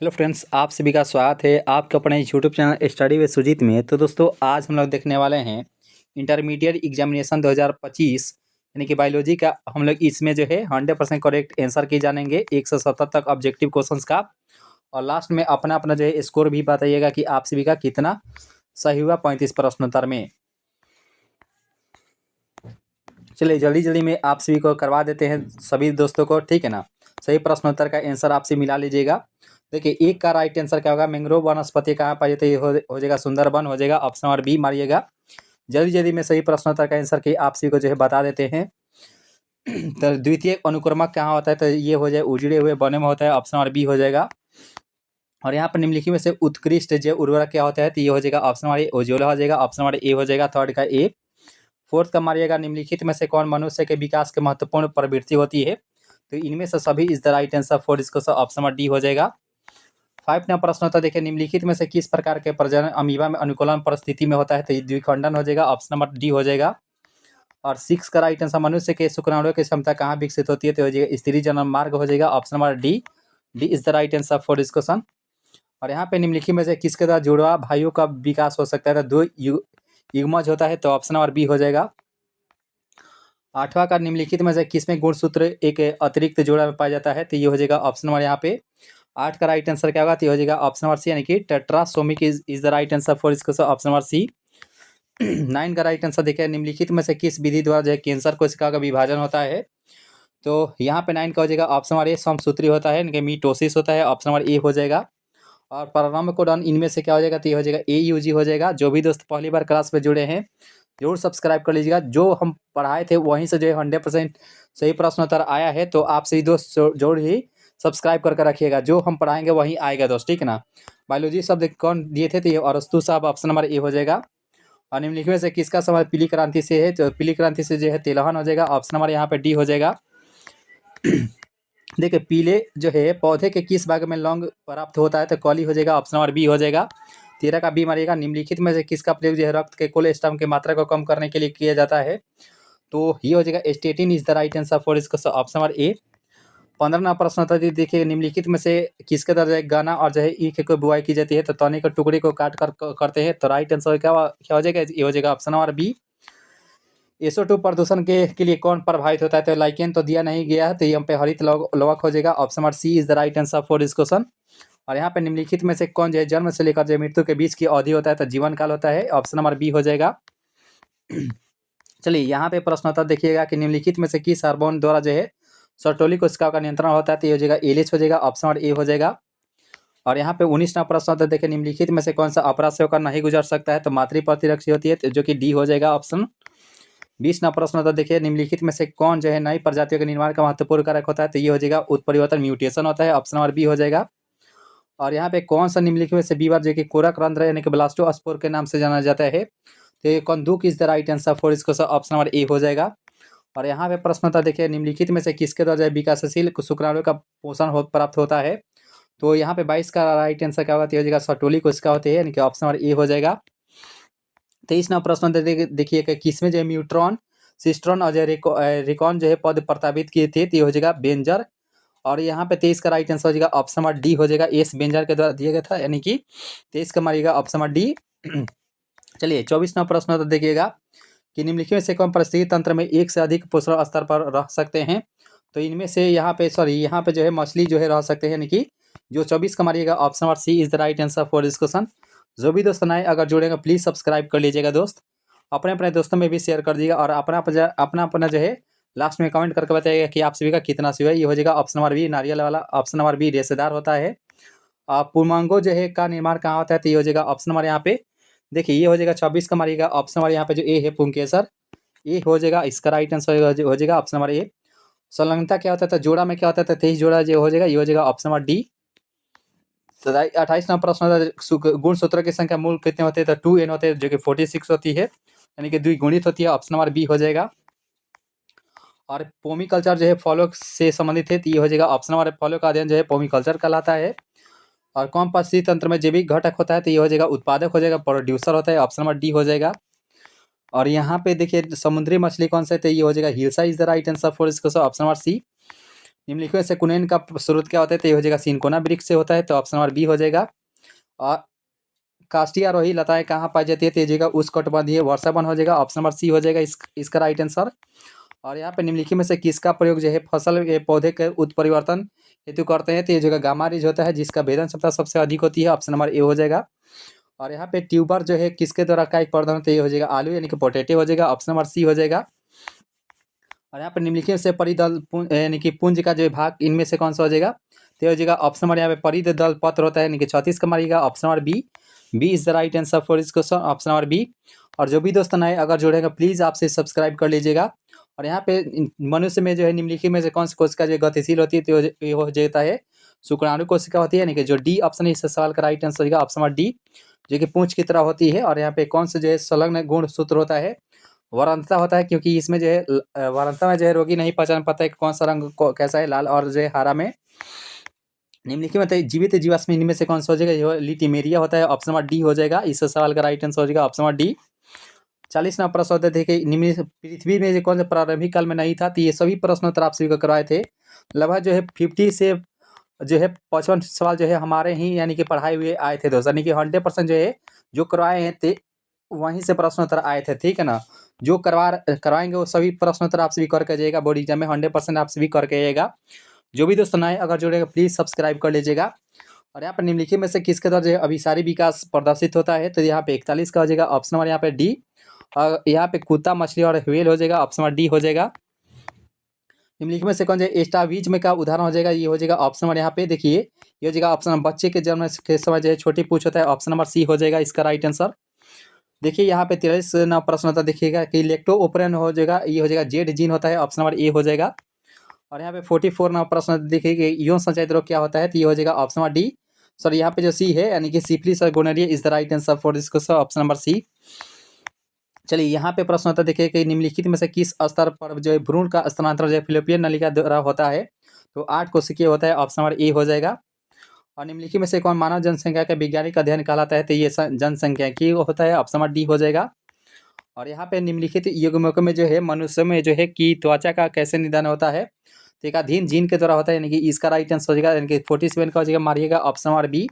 Hello friends, आप सभी का स्वागत है आपके अपने YouTube channel study with Sujeet में। तो दोस्तों, आज हम लोग देखने वाले हैं इंटरमीडिएट एग्जामिनेशन 2025 यानी कि बायोलॉजी का। हम लोग इसमें जो है 100% करेक्ट आंसर की जानेंगे 170 तक ऑब्जेक्टिव क्वेश्चंस का। और लास्ट में अपना अपना जो है स्कोर भी बताइएगा कि आप सभी का कितना सही हुआ 35 प्रश्नोत्तर में। चलिए जल्दी जल्दी में आप सभी को करवा देते हैं सभी दोस्तों को, ठीक है ना। सही प्रश्नोत्तर का आंसर आपसे मिला लीजिएगा। देखिए, एक का राइट आंसर क्या होगा, मैंग्रोव वनस्पति कहाँ पाई जाती है, हो जाएगा सुंदरबन, हो जाएगा ऑप्शन नंबर बी मारिएगा। जल्दी जल्दी में सही प्रश्नोत्तर का आंसर की आप सभी को जो है बता देते हैं। तो द्वितीय अनुक्रमक कहाँ होता है, तो ये हो जाए उजड़े हुए वनों में होता है, ऑप्शन नंबर बी हो जाएगा। और यहाँ पर निम्नलिखित में से उत्कृष्ट जैव उर्वरक क्या होता है, तो ये हो जाएगा ऑप्शन नंबर ए ओजोला हो जाएगा, ऑप्शन नंबर ए हो जाएगा थर्ड का ए। फोर्थ का मारिएगा, निम्नलिखित में से कौन मनुष्य के विकास के महत्वपूर्ण प्रवृत्ति होती है, तो इनमें से सभी is the right answer for इसको ऑप्शन नंबर डी हो जाएगा। 5 नंबर प्रश्न होता है, देखिए निम्नलिखित में से किस प्रकार के प्रजनन अमीबा में अनुकूलन परिस्थिति में होता है, तो ये द्विखंडन हो जाएगा, ऑप्शन नंबर डी हो जाएगा। और 6 का राइट आंसर, मनुष्य के शुक्राणुओं की क्षमता कहाँ विकसित होती है, तो हो जाएगा स्त्री जन्म मार्ग हो जाएगा, option number D. D is the right answer for this question. और यहाँ पे निम्नलिखित में से किसके द्वारा जुड़वा भाइयों का विकास हो सकता है, तो दो युग्मज होता है, तो ऑप्शन नंबर बी हो जाएगा। 8वां का निम्नलिखित में से किसमें गुणसूत्र एक अतिरिक्त जोड़ा में पाया जाता है, तो ये हो जाएगा ऑप्शन नंबर यहाँ पे 8 का राइट आंसर क्या होगा, तो ये हो जाएगा ऑप्शन नंबर सी, यानी कि tetrasomic is the right answer for इसको ऑप्शन नंबर सी। 9 का राइट आंसर देखिए, निम्नलिखित में से किस विधि द्वारा जो है कैंसर कोशिका का विभाजन होता है, तो यहाँ पे 9 का हो जाएगा ऑप्शन नंबर ए समसूत्री होता है, यानी कि मीटोसिस होता है, ऑप्शन नंबर ए हो जाएगा। और प्रारंभ कोडन इनमें से क्या हो जाएगा, तो ये हो जाएगा AUG हो जाएगा। जो भी दोस्त पहली बार क्लास पे जुड़े हैं जरूर सब्सक्राइब कर लीजिएगा। जो हम पढ़ाए थे वहीं से जो है 100% सही प्रश्न उत्तर आया है, तो आप सही दोस्त जरूर ही सब्सक्राइब करके रखिएगा। जो हम पढ़ाएंगे वहीं आएगा दोस्त, ठीक है ना। बायोलॉजी शब्द कौन दिए थे, तो ये अरस्तु साहब, ऑप्शन नंबर ए हो जाएगा। और निम्नलिखित में से किसका समय पीली क्रांति से है, तो पीली क्रांति से जो है तिलहन हो जाएगा, ऑप्शन नंबर यहाँ पे डी हो जाएगा। देखिए, पीले जो है पौधे के किस भाग में लौंग प्राप्त होता है, तो कॉली हो जाएगा, ऑप्शन नंबर बी हो जाएगा। 13 का बी मारिएगा, निम्नलिखित में से किसका प्रयोग जो है रक्त के कोलेस्ट्रॉल की मात्रा को कम करने के लिए किया जाता है, तो ये हो जाएगा statin is the right answer for इसका ऑप्शन नंबर ए। 15वां प्रश्न होता है, देखिए निम्नलिखित में से किसके द्वारा जो है गाना और जो है ईख को बुआई की जाती है, तो तने के टुकड़े को काट कर करते हैं, तो राइट आंसर क्या हो जाएगा, ये हो जाएगा ऑप्शन नंबर बी। SO2 प्रदूषण के लिए कौन प्रभावित होता है, तो लाइकेन तो दिया नहीं गया है, तो यहाँ पे हरित लवक हो जाएगा, option number C is the right answer for this question. और यहाँ पे निम्नलिखित में से कौन जो है जन्म से लेकर जो मृत्यु के बीच की अवधि होता है, तो जीवन काल होता है, ऑप्शन नंबर बी हो जाएगा। चलिए यहाँ पे प्रश्न होता है, देखिएगा कि निम्नलिखित में से किस हार्मोन द्वारा जो है सर्टोलिक कोशिका का नियंत्रण होता है, तो ये हो जाएगा एलएच हो जाएगा, ऑप्शन नंबर ए हो जाएगा। और यहाँ पे 19वां प्रश्न होता है, देखिए निम्नलिखित में से कौन सा अपराध से होकर नहीं गुजर सकता है, तो मातृ प्रतिरक्षी होती है, जो कि डी हो जाएगा ऑप्शन। 20वां प्रश्न होता है, देखिए निम्नलिखित में से कौन जो है नई प्रजातियों के निर्माण का महत्वपूर्ण कारक होता है, तो ये हो जाएगा उत्परिवर्तन म्यूटेशन होता है, ऑप्शन नंबर बी हो जाएगा। और यहाँ पे कौन सा निम्नलिखित में से बीमार जो कि कोरक रंध्र यानी कि ब्लास्टोस्पोर के नाम से जाना जाता है, तो ये कंदुक is the right answer for इसको ऑप्शन नंबर ए हो जाएगा। और यहाँ पे प्रश्न होता है, देखिए निम्नलिखित में से किसके द्वारा जो है विकासशील शुक्राणु का पोषण प्राप्त होता है, तो यहाँ पे 22 का राइट आंसर क्या होगा, तो हो जाएगा सर्टोलिक कोशिका होती है, यानी कि ऑप्शन नंबर ए हो जाएगा। 23वां प्रश्न देखिए कि किसमें जो है न्यूट्रॉन सिस्ट्रॉन और जो रिकॉन जो है पद प्रस्तावित किए थे, तो ये हो जाएगा बेंजर। और यहाँ पे 23 का राइट आंसर हो जाएगा ऑप्शन नंबर डी हो जाएगा, एस बेंजर के द्वारा दिया गया था, यानी कि 23 का मारिएगा ऑप्शन नंबर डी। चलिए 24वां प्रश्न तो देखिएगा कि निम्नलिखित में से कौन परिस्थिति तंत्र में एक से अधिक पोषण स्तर पर रह सकते हैं, तो इनमें से यहाँ पे जो है मछली जो है रह सकते हैं, यानी कि जो 24 का मारिएगा option number C is the right answer for this question. जो भी दोस्त नए अगर जुड़ेगा प्लीज़ सब्सक्राइब कर लीजिएगा दोस्त, अपने अपने दोस्तों में भी शेयर कर दीजिएगा, और अपना अपना जो है लास्ट में कमेंट करके बताइएगा कि आप सभी का कितना सही है। ये हो जाएगा ऑप्शन नंबर बी नारियल वाला, ऑप्शन नंबर बी रेशेदार होता है। पुमांगो जो है का निर्माण कहाँ होता है, तो ये हो जाएगा ऑप्शन नंबर यहाँ पे देखिए, ये हो जाएगा 26 का मारिएगा ऑप्शन नंबर यहाँ पे जो ए है पुंकेसर, ए हो जाएगा, इसका राइट आंसर हो जाएगा ऑप्शन नंबर ए। संलग्नता क्या होता है, तो जोड़ा में क्या होता है, तो 23 जोड़ा जो हो जाएगा, ये हो जाएगा ऑप्शन नंबर डी। 28 नंबर प्रश्न होता है, गुण सूत्र की संख्या मूल कितने होते हैं, तो 2n होते हैं, जो कि 46 होती है, यानी कि द्विगुणित होती है, ऑप्शन नंबर बी हो जाएगा। और पोमी कल्चर जो है फॉलो से संबंधित है, तो ये हो जाएगा ऑप्शन नंबर फॉलो का अध्ययन जो है पोमी कल्चर कहलाता है। और कौन परिस्थिति तंत्र में जैविक घटक होता है, तो ये हो जाएगा उत्पादक हो जाएगा, प्रोड्यूसर होता है, ऑप्शन नंबर डी हो जाएगा। और यहाँ पे देखिए समुद्री मछली कौन सा है, तो ये हो जाएगा hilsa is the right answer for इसको ऑप्शन नंबर सी। निम्नलिखित में से कुनेन का स्रोत क्या होता है? तो ये हो जाएगा सिनकोना वृक्ष से होता है, तो ऑप्शन नंबर बी हो जाएगा। और काष्ठीय आरोही लताएं कहाँ पाई जाती है? तो ये जगह उष्णकटिबंधीय वर्षा वन हो जाएगा, ऑप्शन नंबर सी हो जाएगा इसका राइट आंसर। और यहाँ पे निम्नलिखित में से किसका प्रयोग जो है फसल के पौधे के उत्परिवर्तन हेतु करते हैं? तो ये जगह गामा रिज होता है, जिसका भेदन क्षमता सबसे अधिक होती है, ऑप्शन नंबर ए हो जाएगा। और यहाँ पे ट्यूबर जो है किसके द्वारा कायिक प्रवर्धन? तो ये हो जाएगा आलू यानी कि पोटैटो हो जाएगा, ऑप्शन नंबर सी हो जाएगा। और यहाँ पर निम्नलिखित से परिदल यानी कि पुंज का जो भाग इनमें से कौन सा हो जाएगा? तो हो जाएगा ऑप्शन नंबर यहाँ पे परिदल पत्र होता है, यानी कि 36 का मारिएगा, option number B. B is the right answer for this question, option number B. और जो भी दोस्त नए अगर जुड़ेगा प्लीज़ आपसे सब्सक्राइब कर लीजिएगा। और यहाँ पे मनुष्य में जो है निम्नलिखित में से कौन सी कोशिका जो गतिशील होती है? तो ये हो जाता है शुक्राणु कोशिका होती है, यानी कि जो डी ऑप्शन है इस सवाल का राइट आंसर होगा ऑप्शन नंबर डी, जो कि पूंछ की तरह होती है। और यहाँ पे कौन सा जो है संलग्न गुण सूत्र होता है? वरंता होता है, क्योंकि इसमें जो है वरंता में जो है रोगी नहीं पहचान पाता है कौन सा रंग कैसा है, लाल और जो है हरा में। निम्नलिखित में जीवित जीवाश्म इनमें से कौन सा हो जाएगा? ये लिटिमेरिया होता है, ऑप्शन नंबर डी हो जाएगा। इस सवाल का राइट आंसर हो जाएगा ऑप्शन नंबर डी। 40वां प्रश्न होता है कि निम्न पृथ्वी में जो कौन सा प्रारंभिक काल में नहीं था? तो ये सभी प्रश्नोत्तर आप सभी को करवाए थे। लगभग जो है 50 से जो है 55 सवाल जो है हमारे ही यानी कि पढ़ाए हुए आए थे दोस्त, यानी कि 100% जो है जो करवाए हैं थे वहीं से प्रश्नोत्तर आए थे, ठीक है ना। जो करवाएंगे वो सभी प्रश्नोत्तर आप सभी करके जाइएगा, बोर्ड एग्जाम में 100% आप सभी करके आइएगा। जो भी दोस्त नए अगर जुड़ेगा प्लीज़ सब्सक्राइब कर लीजिएगा। और यहाँ पर निम्नलिखित में से किसके द्वारा जो है अभिसारी विकास प्रदर्शित होता है? तो यहाँ पे 41 का हो जाएगा, ऑप्शन नंबर यहाँ पे डी। और यहाँ पे कुत्ता, मछली और व्हेल हो जाएगा, ऑप्शन नंबर डी हो जाएगा। निम्नलिखित में से कौन जो स्टावीज में का उदाहरण हो जाएगा? ये हो जाएगा ऑप्शन नंबर यहाँ पे देखिए, ये हो जाएगा ऑप्शन नंबर बच्चे के जन्म के समय जो है छोटी पूछ होता है, ऑप्शन नंबर सी हो जाएगा इसका राइट आंसर। देखिए यहाँ पे 43 प्रश्न होता देखिएगा कि लेक्टो ओपरन हो जाएगा, ये हो जाएगा जेड जीन होता है, ऑप्शन नंबर ए हो जाएगा। और यहाँ पे 44 प्रश्न देखिए कि यौन संचयित रोग क्या होता है? तो ये हो जाएगा ऑप्शन नंबर डी। सर यहाँ पे जो सी है यानी कि सिफिलिस और gonorrhoea is the right answer for this question, option number C. चलिए यहाँ पे प्रश्न होता है देखिए कि निम्नलिखित में से किस स्तर पर जो है भ्रूण का स्थानांतरण जो है फिलिपियन नलिका द्वारा होता है? तो 8 कोशिकीय होता है, ऑप्शन नंबर ए हो जाएगा। और निम्नलिखित में से कौन मानव जनसंख्या का वैज्ञानिक अध्ययन कहलाता है? तो ये जनसंख्यिकी होता है, ऑप्शन नंबर डी हो जाएगा। और यहाँ पे निम्नलिखित युग्मकों में जो है मनुष्य में जो है कि त्वचा का कैसे निदान होता है? तो एकाधीन जीन के द्वारा होता है, यानी कि इसका राइट आंसर हो जाएगा, यानी कि 47 का हो जाएगा, मारिएगा ऑप्शन नंबर बी।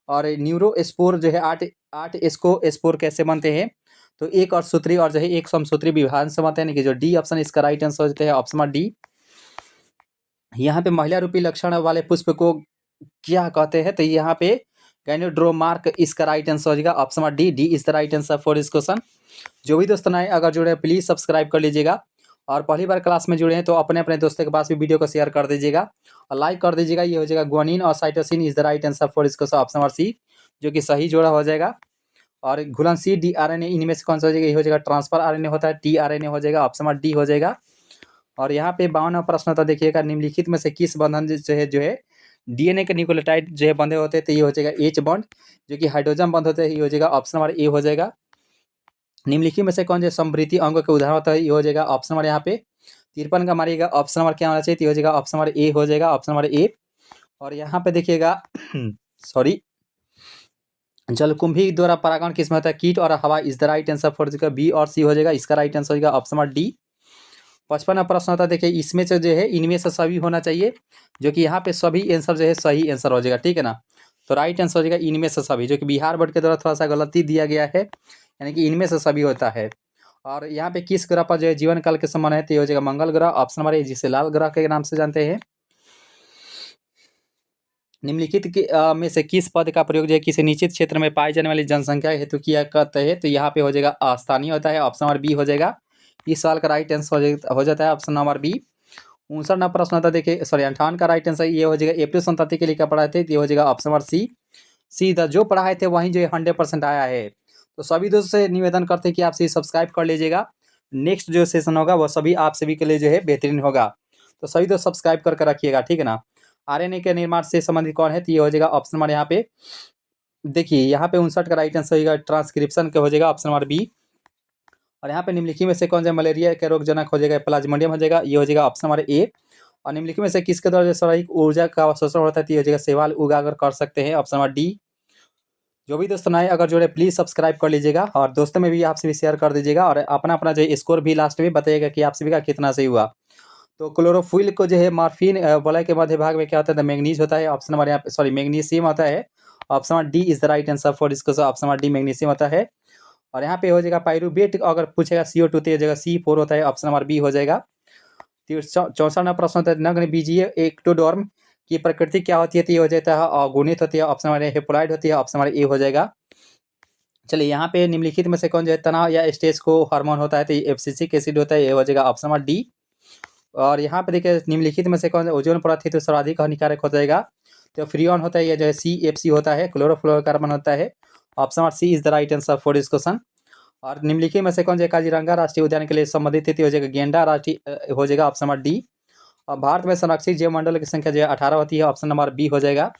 और न्यूरोस्पोर जो है 8 एस्को स्पोर कैसे बनते हैं? तो एक और सूत्री और जो है एक समसूत्री विभाजन से बनते हैं, यानी कि जो डी ऑप्शन इसका राइट आंसर हो जाता है ऑप्शन नंबर डी। यहाँ पे महिला रूपी लक्षण वाले पुष्प को क्या कहते हैं? तो यहाँ पे गैनोड्रोमार्क इसका राइट आंसर हो जाएगा option number D. D is the right answer for this question. जो भी दोस्त नए अगर जुड़े हैं प्लीज़ सब्सक्राइब कर लीजिएगा। और पहली बार क्लास में जुड़े हैं तो अपने अपने दोस्तों के पास भी वीडियो को शेयर कर दीजिएगा और लाइक कर दीजिएगा। ये हो जाएगा ग्वानिन और cytosine is the right answer for इसको ऑप्शन नंबर सी, जो कि सही जोड़ा हो जाएगा। और घुलनशील डीआरएनए इनमें से कौन सा हो जाएगा? ये हो जाएगा ट्रांसफर आरएनए होता है, टीआरएनए हो जाएगा, ऑप्शन नंबर डी हो जाएगा। और यहाँ पे 52वां प्रश्न होता देखिएगा निम्नलिखित में से किस बंधन जो है डीएनए के न्यूक्लियोटाइड जो है बंधे होते हैं? तो ये हो जाएगा एच बॉन्ड, जो कि हाइड्रोजन बंध होते हैं, ये हो जाएगा ऑप्शन नंबर ए हो जाएगा। निम्नलिखित में से कौन जो समृद्धि अंगों के उदाहरण होता है? ये हो जाएगा ऑप्शन नंबर यहाँ पे 53 का मारिएगा, ऑप्शन नंबर क्या होना चाहिए? तो ये हो जाएगा ऑप्शन नंबर ए हो जाएगा, ऑप्शन नंबर ए। और यहाँ पे देखिएगा सॉरी, जलकुंभी द्वारा परागण किसमें होता है? कीट और हवा is the right answer for जाएगा बी और सी हो जाएगा, इसका राइट आंसर होगा ऑप्शन नंबर डी। 55वां प्रश्न होता है देखिए इसमें से जो है इनमें से सभी होना चाहिए, जो कि यहाँ पे सभी आंसर जो है सही आंसर हो जाएगा, ठीक है ना। तो राइट आंसर हो जाएगा इनमें से सभी, जो कि बिहार बोर्ड के द्वारा थोड़ा सा गलती दिया गया है, यानी कि इनमें से सभी होता है। और यहाँ पे किस ग्रह पर जो है जीवन काल के समान है? तो ये हो जाएगा मंगल ग्रह, ऑप्शन नंबर ए, जिसे लाल ग्रह के नाम से जानते हैं। निम्नलिखित में से किस पद का प्रयोग जो है किसी निश्चित क्षेत्र में पाई जाने वाली जनसंख्या हेतु किया करते हैं? तो यहाँ पे हो जाएगा स्थानीय होता है, ऑप्शन नंबर बी हो जाएगा। इस सवाल का राइट आंसर हो जाता है ऑप्शन नंबर बी। 59वां प्रश्न होता है देखिए, सॉरी 58 का राइट आंसर ये हो जाएगा एप्रिल संतति के लिए क्या पढ़ाए थे? ये हो जाएगा ऑप्शन नंबर सी। सीधा जो पढ़ाए थे वहीं जो है 100% आया है। तो सभी दोस्तों से निवेदन करते हैं कि आप सभी सब्सक्राइब कर लीजिएगा। नेक्स्ट जो सेशन होगा वो सभी आप सभी के लिए जो है बेहतरीन होगा, तो सभी दोस्त सब्सक्राइब करके रखिएगा, ठीक है ना। आरएनए के निर्माण से संबंधित कौन है? तो ये हो जाएगा ऑप्शन नंबर यहाँ पे देखिए, यहाँ पे 59 का राइट आंसर होगा ट्रांसक्रिप्शन का हो जाएगा ऑप्शन नंबर बी। और यहाँ पे निम्नलिखित में से कौन सा मलेरिया के रोगजनक हो जाएगा? प्लाज्मोडियम हो जाएगा, ये हो जाएगा ऑप्शन नंबर ए। और निम्नलिखित में से किसके द्वारा शारीरिक ऊर्जा का अवशोषण होता है? तो ये हो जाएगा शैवाल उगाकर कर सकते हैं, ऑप्शन नंबर डी। जो भी दोस्त नए अगर जुड़े प्लीज़ सब्सक्राइब कर लीजिएगा और दोस्तों में भी आपसे भी शेयर कर दीजिएगा और अपना अपना जो स्कोर भी लास्ट में बताइएगा कि आप सभी का कितना सही हुआ। तो क्लोरोफिल को जो है मॉर्फिन वलय के मध्य भाग में क्या होता है? मैंगनीज होता है। ऑप्शन नंबर यहाँ पे सॉरी मैग्नीशियम होता है। Option number D is the right answer for इसको। ऑप्शन नंबर डी मैग्नीशियम होता है। और यहाँ पे हो जाएगा पाइरूवेट, अगर पूछेगा CO2 तो ये जगह C4 होता है। ऑप्शन नंबर बी हो जाएगा। 64वां प्रश्न होता है नग्न बीजीय एक्टोडर्म की प्रकृति क्या होती है? तो ये हो जाता है अगुणित होती है। ऑप्शन नंबर हेप्लॉइड होती है। ऑप्शन नंबर ए हो जाएगा। चलिए यहाँ पे निम्नलिखित में से कौन जो है तनाव या स्ट्रेस को हार्मोन होता है? तो ये एब्सिसिक एसिड होता है। ये हो जाएगा ऑप्शन नंबर डी। और यहाँ पे देखिए निम्नलिखित में से कौन ओजोन परत है तो सर्वाधिक हानिकारक हो जाएगा? तो फ्रियोन होता है। ये जो है CFC होता है, क्लोरोफ्लोरोकार्बन होता है। Option number C is the right answer for this question. और निम्नलिखित में से कौन जो काजीरंगा राष्ट्रीय उद्यान के लिए संबंधित तिथि हो जाएगा? गेंडा राष्ट्रीय हो जाएगा। Option number D. और भारत में संरक्षित जीव मंडल की संख्या जो है 18 होती है। ऑप्शन नंबर बी हो जाएगा।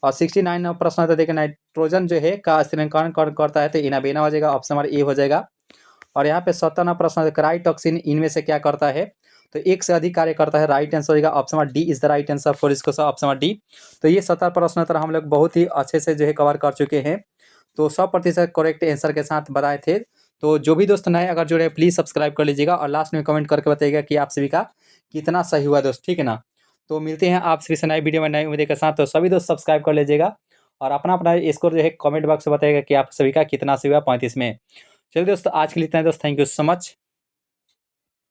और 69 प्रश्न होता है देखिए नाइट्रोजन जो है का स्थिरीकरण कौन करता है? तो इनाबेना हो जाएगा। ऑप्शन नंबर ए हो जाएगा। और यहाँ पे 57वां प्रश्न है क्राइटॉक्सिन इनमें से क्या करता है? तो एक से अधिक कार्य करता है। राइट आंसर हो जाएगा option number D is the right answer for इसको ऑप्शन नंबर डी। तो ये 70 प्रश्न उत्तर हम लोग बहुत ही अच्छे से जो है कवर कर चुके हैं। तो 100% करेक्ट आंसर के साथ बताए थे। तो जो भी दोस्त नए अगर जुड़े प्लीज़ सब्सक्राइब कर लीजिएगा और लास्ट में कमेंट करके बताइएगा कि आप सभी का कितना सही हुआ दोस्त, ठीक है ना। तो मिलते हैं आप सभी से नए वीडियो में नई उम्मीद के साथ। तो सभी दोस्त सब्सक्राइब कर लीजिएगा और अपना अपना स्कोर जो है कमेंट बॉक्स में बताइएगा कि आप सभी का कितना सही हुआ 35 में। चलिए दोस्तों आज के लिए इतना ही दोस्त, थैंक यू सो मच।